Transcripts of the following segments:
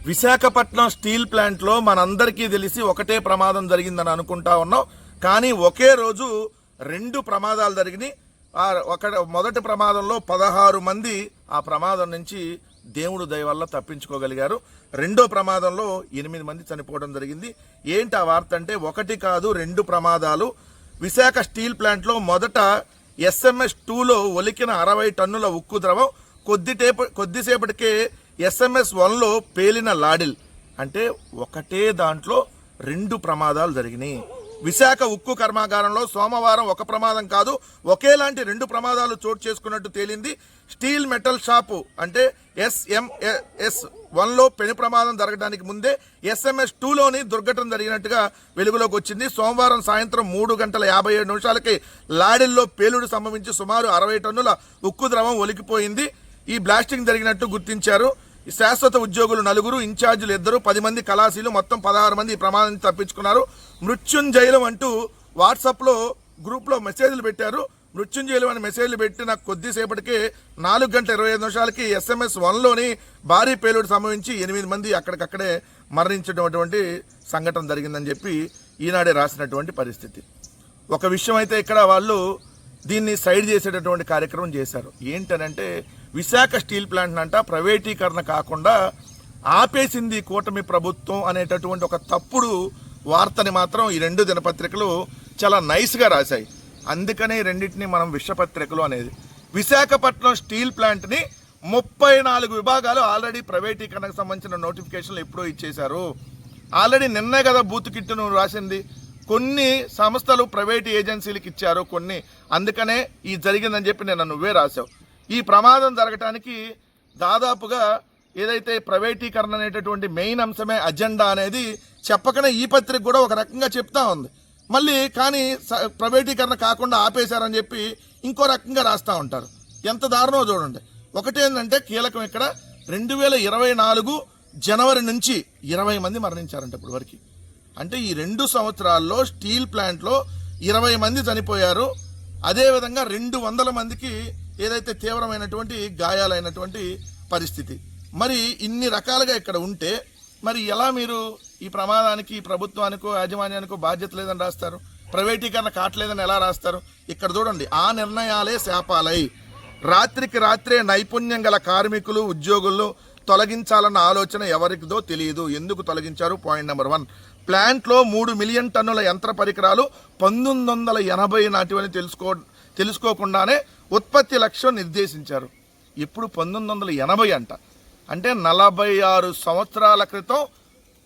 Visakhapatnam steel ప్లాంట్లో మనందరికీ తెలిసి ఒకటే ప్రమాదం జరిగిందని అనుకుంటా ఉన్నాం. కానీ ఒకే రోజు రెండు ప్రమాదాలు జరిగినాయి. మొదటి ప్రమాదంలో 16 మంది ఆ ప్రమాదం నుంచి దేవుడు దయ వల్ల తప్పించుకోగలిగారు. రెండో ప్రమాదంలో 8 మంది చనిపోవడం జరిగింది. ఏంటి ఆ వార్త అంటే, ఒకటి కాదు రెండు ప్రమాదాలు. విశాఖ స్టీల్ ప్లాంట్లో మొదట SMS-2లో ఒలికిన 60 టన్నుల ఉక్కు ద్రవం కొద్దిసేపటికే SMS-1లో పేలిన లాడిల్. అంటే ఒకటే దాంట్లో రెండు ప్రమాదాలు జరిగినాయి. విశాఖ ఉక్కు కర్మాగారంలో సోమవారం ఒక ప్రమాదం కాదు, ఒకేలాంటి రెండు ప్రమాదాలు చోటు చేసుకున్నట్టు తేలింది. స్టీల్ మెటల్ షాపు అంటే SMS-1లో పెను ప్రమాదం జరగడానికి ముందే SMS-2లోని దుర్ఘటన జరిగినట్టుగా వెలుగులోకి వచ్చింది. సోమవారం సాయంత్రం 3:57 లాడిల్లో పేలుడు సంభవించి సుమారు 60 టన్నుల ఉక్కు ద్రవం ఒలికిపోయింది. ఈ బ్లాస్టింగ్ జరిగినట్టు గుర్తించారు. శాశ్వత ఉద్యోగులు 4, ఇన్ఛార్జీలు 2, 10 మంది కళాశీలు, మొత్తం 16 మంది ఈ ప్రమాదం నుంచి తప్పించుకున్నారు. మృత్యుంజయులం అంటూ వాట్సాప్లో గ్రూప్లో మెసేజ్లు పెట్టారు. మృత్యుంజయులం అని మెసేజ్లు పెట్టిన కొద్దిసేపటికే 4:25 SMS-1లోని భారీ పేలుడు సంభవించి 8 మంది అక్కడికక్కడే మరణించినటువంటి సంఘటన జరిగిందని చెప్పి ఈనాడే రాసినటువంటి పరిస్థితి. ఒక విషయం అయితే ఇక్కడ వాళ్ళు దీన్ని సైడ్ చేసేటటువంటి కార్యక్రమం చేశారు. ఏంటనంటే, విశాఖ స్టీల్ ప్లాంట్ అంట ప్రైవేటీకరణ కాకుండా ఆపేసింది కూటమి ప్రభుత్వం అనేటటువంటి ఒక తప్పుడు వార్తని మాత్రం ఈ రెండు దినపత్రికలు చాలా నైస్గా రాశాయి. అందుకనే రెండింటిని మనం విషపత్రికలు అనేది. విశాఖపట్నం స్టీల్ ప్లాంట్ని 34 విభాగాలు ఆల్రెడీ ప్రైవేటీకరణకు సంబంధించిన నోటిఫికేషన్లు ఎప్పుడో ఇచ్చేశారు. ఆల్రెడీ నిన్నే కదా బూత్ కిట్టును రాసింది. కొన్ని సంస్థలు ప్రైవేట్ ఏజెన్సీలకు ఇచ్చారు కొన్ని, అందుకనే ఈ జరిగిందని చెప్పి నేను నువ్వే రాశావు. ఈ ప్రమాదం జరగటానికి దాదాపుగా ఏదైతే ప్రైవేటీకరణ అనేటటువంటి మెయిన్ అంశమే అజెండా అనేది చెప్పకనే ఈ పత్రిక కూడా ఒక రకంగా చెప్తా ఉంది. మళ్ళీ కానీ ప్రైవేటీకరణ కాకుండా ఆపేశారని చెప్పి ఇంకో రకంగా రాస్తూ ఉంటారు. ఎంత దారుణో చూడండి. ఒకటేంటంటే కీలకం ఇక్కడ 2024 జనవరి నుంచి 20 మంది మరణించారంట ఇప్పటి వరకు. అంటే ఈ 2 సంవత్సరాల్లో స్టీల్ ప్లాంట్లో 20 మంది చనిపోయారు. అదేవిధంగా 200 మందికి ఏదైతే తీవ్రమైనటువంటి గాయాలైనటువంటి పరిస్థితి. మరి ఇన్ని రకాలుగా ఇక్కడ ఉంటే మరి ఎలా మీరు ఈ ప్రమాదానికి ప్రభుత్వానికో యాజమాన్యానికో బాధ్యత లేదని రాస్తారు? ప్రైవేటీకరణ కావట్లేదని ఎలా రాస్తారు? ఇక్కడ చూడండి, ఆ నిర్ణయాలే శాపాలై రాత్రికి రాత్రే నైపుణ్యం గల కార్మికులు ఉద్యోగులను తొలగించాలన్న ఆలోచన ఎవరికిదో తెలియదు. ఎందుకు తొలగించారు? పాయింట్ నెంబర్ 1, ప్లాంట్లో 3 మిలియన్ టన్నుల యంత్ర పరికరాలు 1980 నాటివని తెలుసుకోకుండానే ఉత్పత్తి లక్ష్యం నిర్దేశించారు. ఇప్పుడు 1980 అంట. అంటే 46 సంవత్సరాల క్రితం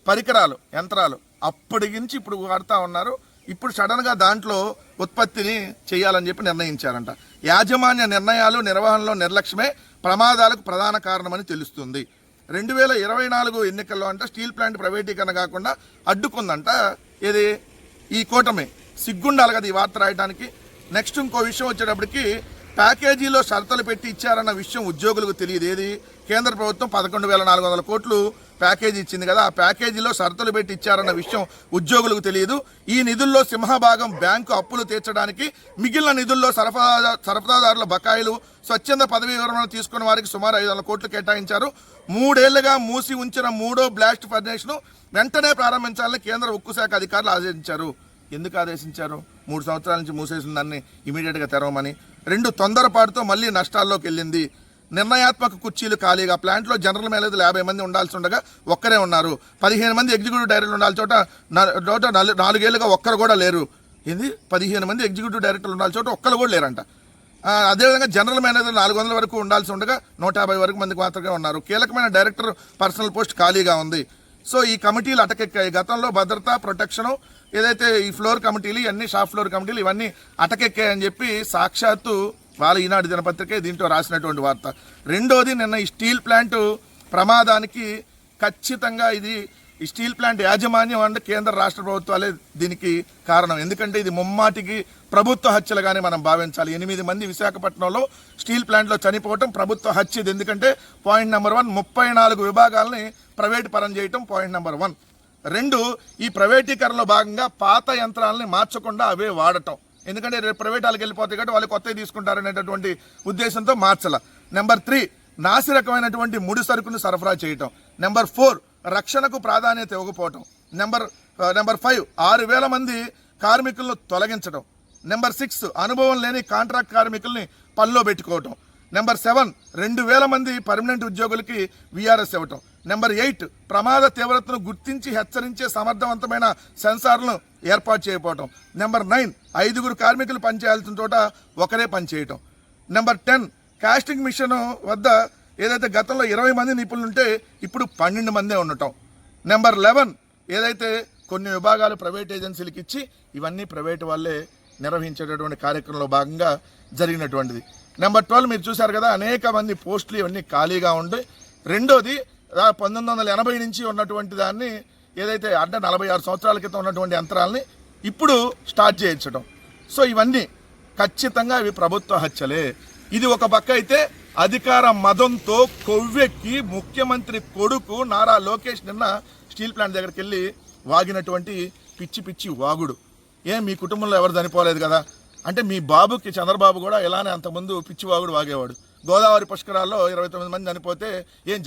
పరికరాలు యంత్రాలు అప్పటి నుంచి ఇప్పుడు వాడుతూ ఉన్నారు. ఇప్పుడు సడన్గా దాంట్లో ఉత్పత్తిని చేయాలని చెప్పి నిర్ణయించారంట. యాజమాన్య నిర్ణయాలు నిర్వహణలో నిర్లక్ష్యమే ప్రమాదాలకు ప్రధాన కారణమని తెలుస్తుంది. 2024 ఎన్నికల్లో అంట స్టీల్ ప్లాంట్ ప్రైవేటీకరణ కాకుండా అడ్డుకుందంట. ఏది? ఈ కూటమి. సిగ్గుండాలి కదా ఈ వార్త రాయడానికి. నెక్స్ట్ ఇంకో విషయం వచ్చేటప్పటికి, ప్యాకేజీలో షరతులు పెట్టి ఇచ్చారన్న విషయం ఉద్యోగులకు తెలియదు. ఏది? కేంద్ర ప్రభుత్వం 11,400 కోట్లు ప్యాకేజీ ఇచ్చింది కదా, ఆ ప్యాకేజీలో షరతులు పెట్టి ఇచ్చారన్న విషయం ఉద్యోగులకు తెలియదు. ఈ నిధుల్లో సింహభాగం బ్యాంకు అప్పులు తీర్చడానికి, మిగిలిన నిధుల్లో సరఫరాదారుల బకాయిలు, స్వచ్ఛంద పదవీ విరమణ తీసుకున్న వారికి సుమారు 500 కోట్లు కేటాయించారు. 3 ఏళ్లుగా మూసి ఉంచిన 3వ బ్లాస్ట్ ఫర్నేస్ను వెంటనే ప్రారంభించాలని కేంద్ర ఉక్కు శాఖ అధికారులు ఆదేశించారు. ఎందుకు ఆదేశించారు? 3 సంవత్సరాల నుంచి మూసేసిన దాన్ని ఇమీడియట్గా తెరవమని. 2, తొందరపాటుతో మళ్ళీ నష్టాల్లోకి వెళ్ళింది. నిర్ణయాత్మక కుర్చీలు ఖాళీగా. ప్లాంట్లో జనరల్ మేనేజర్లు 50 మంది ఉండాల్సి ఉండగా ఒక్కరే ఉన్నారు. 15 మంది ఎగ్జిక్యూటివ్ డైరెక్టర్లు ఉండాల్సిన చోట 4 ఏళ్ళుగా ఒక్కరు కూడా లేరు. ఇది 15 మంది ఎగ్జిక్యూటివ్ డైరెక్టర్లు ఉండాల్సిన చోట ఒక్కరు కూడా లేరంట. అదేవిధంగా జనరల్ మేనేజర్ 400 వరకు ఉండాల్సి ఉండగా 150 వరకు మందికి మాత్రమే ఉన్నారు. కీలకమైన డైరెక్టర్ పర్సనల్ పోస్ట్ ఖాళీగా ఉంది. సో ఈ కమిటీలు అటకెక్కాయి. గతంలో భద్రత, ప్రొటెక్షను ఏదైతే ఈ ఫ్లోర్ కమిటీలు, ఇవన్నీ షాప్ ఫ్లోర్ కమిటీలు ఇవన్నీ అటకెక్కాయని చెప్పి సాక్షాత్తు వాళ్ళ ఈనాడు దినపత్రికే దీంట్లో రాసినటువంటి వార్త. రెండోది, నిన్న ఈ స్టీల్ ప్లాంట్ ప్రమాదానికి ఖచ్చితంగా ఇది ఈ స్టీల్ ప్లాంట్ యాజమాన్యం అంటే కేంద్ర రాష్ట్ర ప్రభుత్వాలే దీనికి కారణం. ఎందుకంటే ఇది ముమ్మాటికి ప్రభుత్వ హత్యలుగానే మనం భావించాలి. 8 మంది విశాఖపట్నంలో స్టీల్ ప్లాంట్లో చనిపోవటం ప్రభుత్వ హత్య. ఇది ఎందుకంటే పాయింట్ నెంబర్ 1, 34 విభాగాలని ప్రైవేట్ పరం చేయటం పాయింట్ నెంబర్ 1. 2, ఈ ప్రైవేటీకరణలో భాగంగా పాత యంత్రాలని మార్చకుండా అవే వాడటం. ఎందుకంటే రేపు ప్రైవేట్ వాళ్ళకి వెళ్ళిపోతాయి కాబట్టి వాళ్ళు కొత్తవి తీసుకుంటారనేటటువంటి ఉద్దేశంతో మార్చాల. నెంబర్ 3, నాసి రకమైనటువంటి ముడి సరుకును సరఫరా చేయటం. నెంబర్ 4, రక్షణకు ప్రాధాన్యత ఇవ్వకపోవటం. నెంబర్ 5 6,000 మంది కార్మికులను తొలగించడం. నెంబర్ 6 అనుభవం లేని కాంట్రాక్ట్ కార్మికుల్ని పనిలో పెట్టుకోవటం. నెంబర్ 7 2,000 మంది పర్మనెంట్ ఉద్యోగులకి విఆర్ఎస్ ఇవ్వటం. నెంబర్ 8 ప్రమాద తీవ్రతను గుర్తించి హెచ్చరించే సమర్థవంతమైన సెన్సార్లను ఏర్పాటు చేయకపోవటం. నెంబర్ 9 5గురు కార్మికులు పనిచేయాల్సిన చోట ఒకరే పనిచేయటం. నెంబర్ 10 కాస్టింగ్ మిషన్ వద్ద ఏదైతే గతంలో 20 మంది నిపుణులు ఉంటే ఇప్పుడు 12 మందే ఉండటం. నెంబర్ 11 ఏదైతే కొన్ని విభాగాలు ప్రైవేట్ ఏజెన్సీలకు ఇచ్చి ఇవన్నీ ప్రైవేట్ వాళ్ళే నిర్వహించేటటువంటి కార్యక్రమంలో భాగంగా జరిగినటువంటిది. నెంబర్ 12 మీరు చూశారు కదా, అనేక మంది పోస్టులు ఇవన్నీ ఖాళీగా ఉండి. రెండోది 1980 నుంచి ఉన్నటువంటి దాన్ని ఏదైతే అంటే 46 సంవత్సరాల క్రితం ఉన్నటువంటి యంత్రాలని ఇప్పుడు స్టార్ట్ చేయించడం. సో ఇవన్నీ ఖచ్చితంగా ఇవి ప్రభుత్వ హత్యలే. ఇది ఒక పక్క అయితే అధికార మదంతో కొవ్వెక్కి ముఖ్యమంత్రి కొడుకు నారా లోకేష్ నిన్న స్టీల్ ప్లాంట్ దగ్గరికి వెళ్ళి వాగినటువంటి పిచ్చి పిచ్చి వాగుడు. మీ కుటుంబంలో ఎవరు చనిపోలేదు కదా అంటే మీ బాబుకి చంద్రబాబు కూడా ఇలానే అంతకుముందు పిచ్చి వాగుడు వాగేవాడు. గోదావరి పుష్కరాల్లో 29 మంది చనిపోతే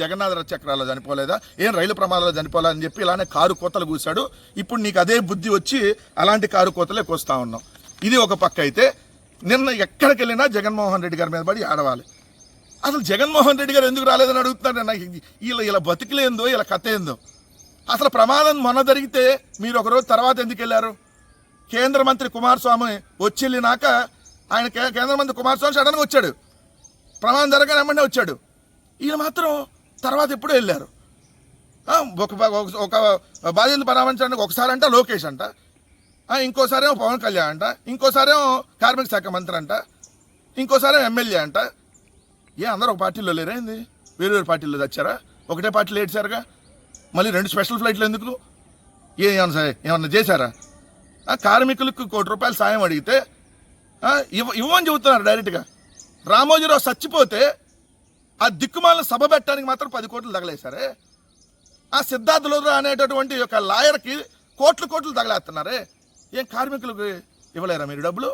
జగన్నాథ రథ చక్రాల్లో చనిపోలేదా, రైలు ప్రమాదాల్లో చనిపోలేదా అని చెప్పి ఇలానే కారు కోతలు కూశాడు. ఇప్పుడు నీకు అదే బుద్ధి వచ్చి అలాంటి కారు కోతలే కోస్తా ఉన్నాం. ఇది ఒక పక్క అయితే నిన్న ఎక్కడికి వెళ్ళినా జగన్మోహన్ రెడ్డి గారి మీద పడి ఆడవాలి. అసలు జగన్మోహన్ రెడ్డి గారు ఎందుకు రాలేదని అడుగుతున్నాడు. నాకు ఇలా బతికిలేందో ఇలా కథ ఏందో. అసలు ప్రమాదం మొన్న జరిగితే మీరు ఒకరోజు తర్వాత ఎందుకు వెళ్ళారు? కేంద్ర మంత్రి కుమారస్వామి వచ్చి వెళ్ళినాక ఆయన కేంద్ర మంత్రి కుమారస్వామి సడన్గా వచ్చాడు, ప్రమాదం జరగగానే వెంటనే వచ్చాడు. ఈయన మాత్రం తర్వాత ఎప్పుడూ వెళ్ళారు. ఒక బాధ్యతలు పరామర్శించడానికి ఒకసారి అంట లోకేష్ అంట, ఇంకోసారేమో పవన్ కళ్యాణ్ అంట, ఇంకోసారేమో కార్మిక శాఖ మంత్రి అంట, ఇంకోసారేమో ఎమ్మెల్యే అంట. అందరూ ఒక పార్టీలో లేరైంది? వేరు పార్టీలో తెచ్చారా? ఒకటే పార్టీలో ఏడ్చారుగా. మళ్ళీ 2 స్పెషల్ ఫ్లైట్లు ఎందుకు? ఏమన్నా చేశారా? కార్మికులకు ₹1 కోటి సాయం అడిగితే ఇవ్వని చెబుతున్నారు డైరెక్ట్గా. రామోజీరావు చచ్చిపోతే ఆ దిక్కుమాలను సభ పెట్టడానికి మాత్రం 10 కోట్లు తగలేశారే. సిద్ధార్థ లోద్రా అనేటటువంటి ఒక లాయర్కి కోట్లు తగలేస్తున్నారే. కార్మికులకు ఇవ్వలేరా మీరు డబ్బులు?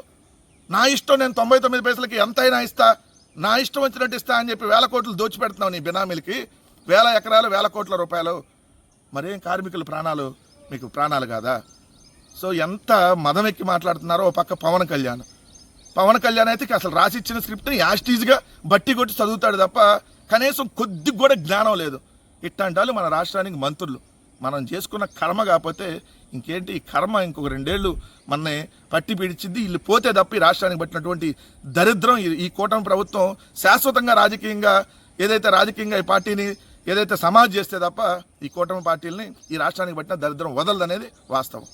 నా ఇష్టం, నేను 99 పైసలకి ఎంతైనా ఇస్తా, నా ఇష్టం వచ్చినట్టు ఇస్తా అని చెప్పి 1,000 కోట్లు దోచిపెడుతున్నావు నీ బినామీలకి, 1,000 ఎకరాలు 1,000 కోట్ల రూపాయలు. మరేం కార్మికుల ప్రాణాలు మీకు ప్రాణాలు కాదా? సో ఎంత మదమెక్కి మాట్లాడుతున్నారో. ఓ పక్క పవన్ కళ్యాణ్ అయితే అసలు రాసిచ్చిన స్క్రిప్ట్ని యాస్టీజ్గా బట్టి కొట్టి చదువుతాడు తప్ప కనీసం కొద్దిగా కూడా జ్ఞానం లేదు. ఇట్లాంటి వాళ్ళు మన రాష్ట్రానికి మంత్రులు. మనం చేసుకున్న కర్మ కాకపోతే ఇంకేంటి ఈ కర్మ ఇంకొక 2 ఏళ్ళు మనని పట్టి పీడిచింది. వీళ్ళు పోతే తప్ప ఈ రాష్ట్రానికి పట్టినటువంటి దరిద్రం ఈ కూటమి ప్రభుత్వం శాశ్వతంగా రాజకీయంగా ఈ పార్టీని ఏదైతే సమాజ్ చేస్తే తప్ప ఈ కూటమి పార్టీలని ఈ రాష్ట్రానికి పట్టిన దరిద్రం వదలదనేది వాస్తవం.